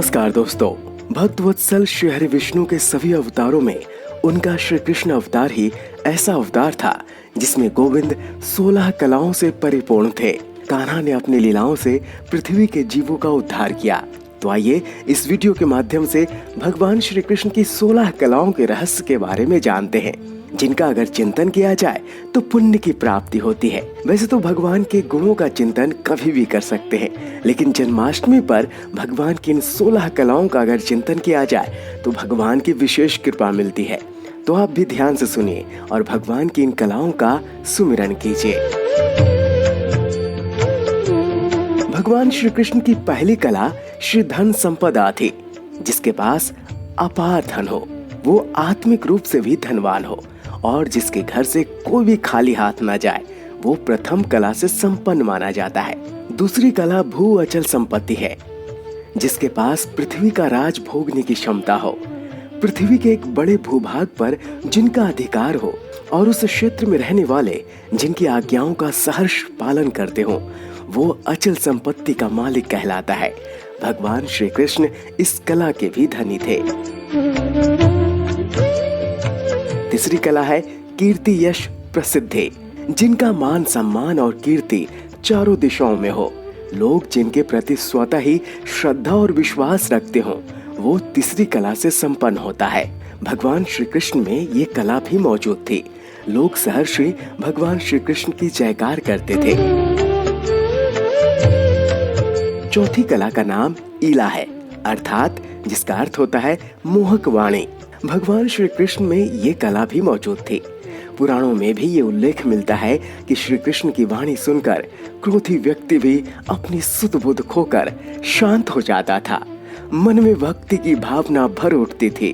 नमस्कार दोस्तों, भक्त वत्सल श्री हरि विष्णु के सभी अवतारों में उनका श्री कृष्ण अवतार ही ऐसा अवतार था जिसमें गोविंद 16 कलाओं से परिपूर्ण थे। कान्हा ने अपनी लीलाओं से पृथ्वी के जीवों का उद्धार किया। तो आइए इस वीडियो के माध्यम से भगवान श्री कृष्ण की 16 कलाओं के रहस्य के बारे में जानते हैं, जिनका अगर चिंतन किया जाए तो पुण्य की प्राप्ति होती है। वैसे तो भगवान के गुणों का चिंतन कभी भी कर सकते हैं, लेकिन जन्माष्टमी पर भगवान की इन 16 कलाओं का अगर चिंतन किया जाए तो भगवान की विशेष कृपा मिलती है। तो आप भी ध्यान से सुनिए और भगवान की इन कलाओं का सुमिरन कीजिए। भगवान श्री कृष्ण की पहली कला श्री धन संपदा थी। जिसके पास अपार धन हो, वो आत्मिक रूप से भी धनवान हो और जिसके घर से कोई भी खाली हाथ ना जाए, वो प्रथम कला से संपन्न माना जाता है। दूसरी कला भू अचल संपत्ति है। जिसके पास पृथ्वी का राज भोगने की क्षमता हो, पृथ्वी के एक बड़े भूभाग पर जिनका अधिकार हो और उस क्षेत्र में रहने वाले जिनकी आज्ञाओं का सहर्ष पालन करते हो, वो अचल संपत्ति का मालिक कहलाता है। भगवान श्री कृष्ण इस कला के भी धनी थे। तीसरी कला है कीर्ति यश प्रसिद्धि। जिनका मान सम्मान और कीर्ति चारों दिशाओं में हो, लोग जिनके प्रति स्वतः ही श्रद्धा और विश्वास रखते हो, वो तीसरी कला से संपन्न होता है। भगवान श्री कृष्ण में ये कला भी मौजूद थी। लोग सहर्षी भगवान श्री कृष्ण की जयकार करते थे। चौथी कला का नाम ईला है, अर्थात जिसका अर्थ होता है मोहक वाणी। भगवान श्री कृष्ण में ये कला भी मौजूद थी। पुराणों में भी ये उल्लेख मिलता है कि श्री कृष्ण की वाणी सुनकर क्रोधी व्यक्ति भी अपनी सुध बुध खोकर शांत हो जाता था। मन में भक्ति की भावना भर उठती थी।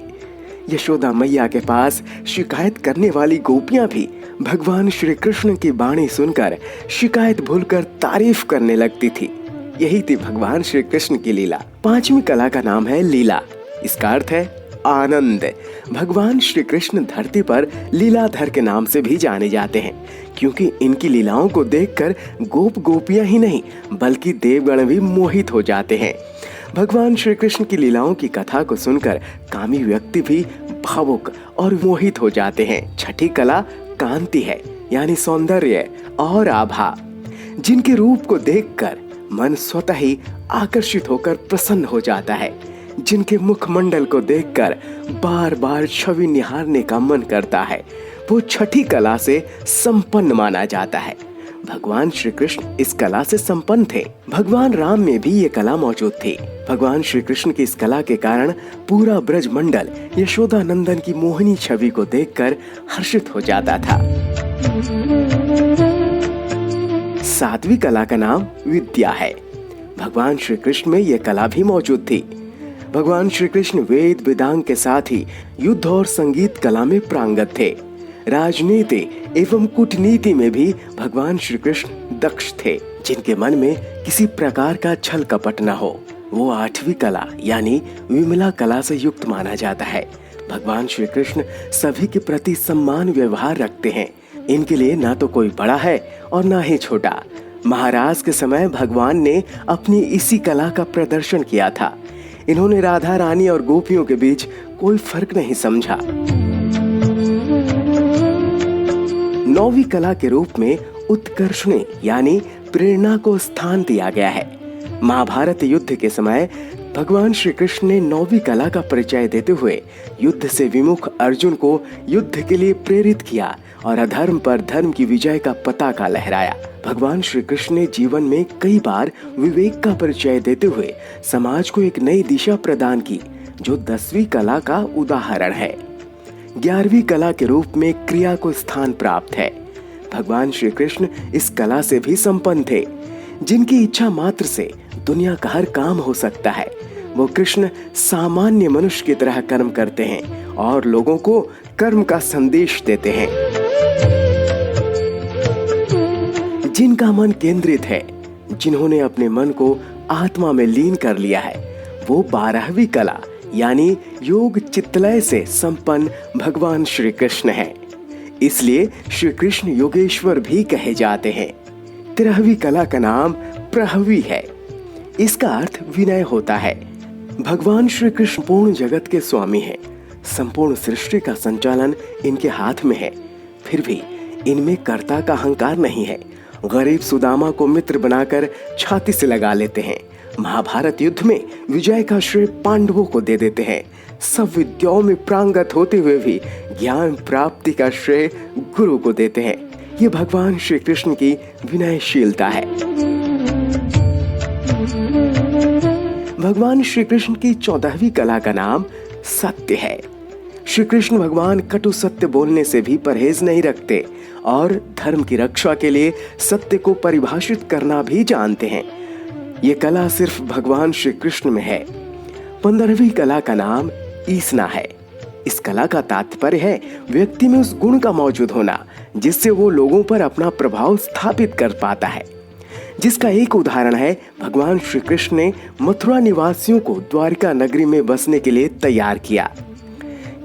यशोदा मैया के पास शिकायत करने वाली गोपियां भी भगवान श्री कृष्ण की वाणी सुनकर शिकायत भूलकर तारीफ करने लगती थी। यही थी भगवान श्री कृष्ण की लीला। पांचवी कला का नाम है लीला। इसका अर्थ है आनंद। भगवान श्री कृष्ण धरती पर लीलाधर के नाम से भी जाने जाते हैं, क्योंकि इनकी लीलाओं को देखकर गोप गोपियां ही नहीं बल्कि देवगण भी मोहित हो जाते हैं। भगवान श्री कृष्ण की लीलाओं की कथा को सुनकर कामी व्यक्ति भी भावुक और मोहित हो जाते हैं। छठी कला कांति है, यानी सौंदर्य और आभा। जिनके रूप को देखकर मन स्वतः ही आकर्षित होकर प्रसन्न हो जाता है, जिनके मुखमंडल को देखकर बार बार छवि निहारने का मन करता है, वो छठी कला से संपन्न माना जाता है। भगवान श्री कृष्ण इस कला से संपन्न थे। भगवान राम में भी ये कला मौजूद थी। भगवान श्री कृष्ण की इस कला के कारण पूरा ब्रज मंडल यशोदा नंदन की मोहनी छवि को देखकर हर्षित हो जाता था। सातवीं कला का नाम विद्या है। भगवान श्री कृष्ण में यह कला भी मौजूद थी। भगवान श्री कृष्ण वेद वेदांग के साथ ही युद्ध और संगीत कला में प्रांगत थे। राजनीति एवं कूटनीति में भी भगवान श्री कृष्ण दक्ष थे। जिनके मन में किसी प्रकार का छल कपट न हो, वो आठवीं कला यानी विमला कला से युक्त माना जाता है। भगवान श्री कृष्ण सभी के प्रति सम्मान व्यवहार रखते हैं। इनके लिए ना तो कोई बड़ा है और ना ही छोटा। महाराज के समय भगवान ने अपनी इसी कला का प्रदर्शन किया था। इन्होंने राधा रानी और गोपियों के बीच कोई फर्क नहीं समझा। नौवीं कला के रूप में उत्कर्षणी यानी प्रेरणा को स्थान दिया गया है। महाभारत युद्ध के समय भगवान श्री कृष्ण ने नौवीं कला का परिचय देते हुए युद्ध से विमुख अर्जुन को युद्ध के लिए प्रेरित किया और अधर्म पर धर्म की विजय का पताका लहराया। भगवान श्री कृष्ण ने जीवन में कई बार विवेक का परिचय देते हुए समाज को एक नई दिशा प्रदान की, जो 10वीं कला का उदाहरण है। 11वीं कला के रूप में क्रिया को स्थान प्राप्त है। भगवान श्री कृष्ण इस कला से भी संपन्न थे। जिनकी इच्छा मात्र से दुनिया का हर काम हो सकता है, वो कृष्ण सामान्य मनुष्य की तरह कर्म करते हैं और लोगों को कर्म का संदेश देते हैं। जिनका मन केंद्रित है, जिन्होंने अपने मन को आत्मा में लीन कर लिया है, वो 12वीं कला यानी योग चित्तलय से संपन्न भगवान श्री कृष्ण हैं। इसलिए श्री कृष्ण योगेश्वर भी कहे जाते हैं। 13वीं कला का नाम प्रहवी है। इसका अर्थ विनय होता है। भगवान श्री कृष्ण पूर्ण जगत के स्वामी हैं। संपूर्ण सृष्टि का संचालन इनके हाथ में है। फिर भी इनमें कर्ता का अहंकार नहीं है। गरीब सुदामा को मित्र बनाकर छाती से लगा लेते हैं। महाभारत युद्ध में विजय का श्रेय पांडवों को दे देते हैं। सब विद्याओं में प्रांगत होते हुए भी ज्ञान प्राप्ति का श्रेय गुरु को देते हैं। ये भगवान श्री कृष्ण की विनयशीलता है। भगवान श्री कृष्ण की 14वीं कला का नाम सत्य है। श्री कृष्ण भगवान कटु सत्य बोलने से भी परहेज नहीं रखते और धर्म की रक्षा के लिए सत्य को परिभाषित करना भी जानते हैं। ये कला सिर्फ भगवान श्री कृष्ण में है। 15वीं कला का नाम ईसना है। इस कला का तात्पर्य है व्यक्ति में उस गुण का मौजूद होना जिससे वो लोगों पर अपना प्रभाव स्थापित कर पाता है। जिसका एक उदाहरण है भगवान श्री कृष्ण ने मथुरा निवासियों को द्वारिका नगरी में बसने के लिए तैयार किया।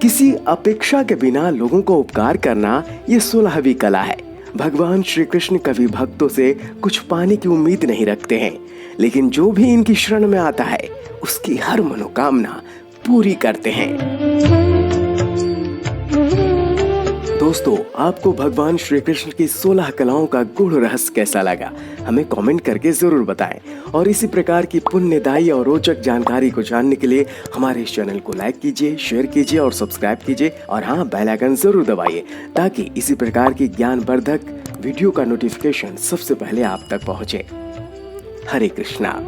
किसी अपेक्षा के बिना लोगों को उपकार करना ये 16वीं कला है। भगवान श्री कृष्ण कभी भक्तों से कुछ पाने की उम्मीद नहीं रखते हैं, लेकिन जो भी इनकी शरण में आता है उसकी हर मनोकामना पूरी करते हैं। दोस्तों, आपको भगवान श्री कृष्ण की 16 कलाओं का गूढ़ रहस्य कैसा लगा, हमें कमेंट करके जरूर बताएं। और इसी प्रकार की पुण्यदायी और रोचक जानकारी को जानने के लिए हमारे इस चैनल को लाइक कीजिए, शेयर कीजिए और सब्सक्राइब कीजिए। और हाँ, बेल आइकन जरूर दबाइए ताकि इसी प्रकार की ज्ञानवर्धक वीडियो का नोटिफिकेशन सबसे पहले आप तक पहुंचे। हरे कृष्णा।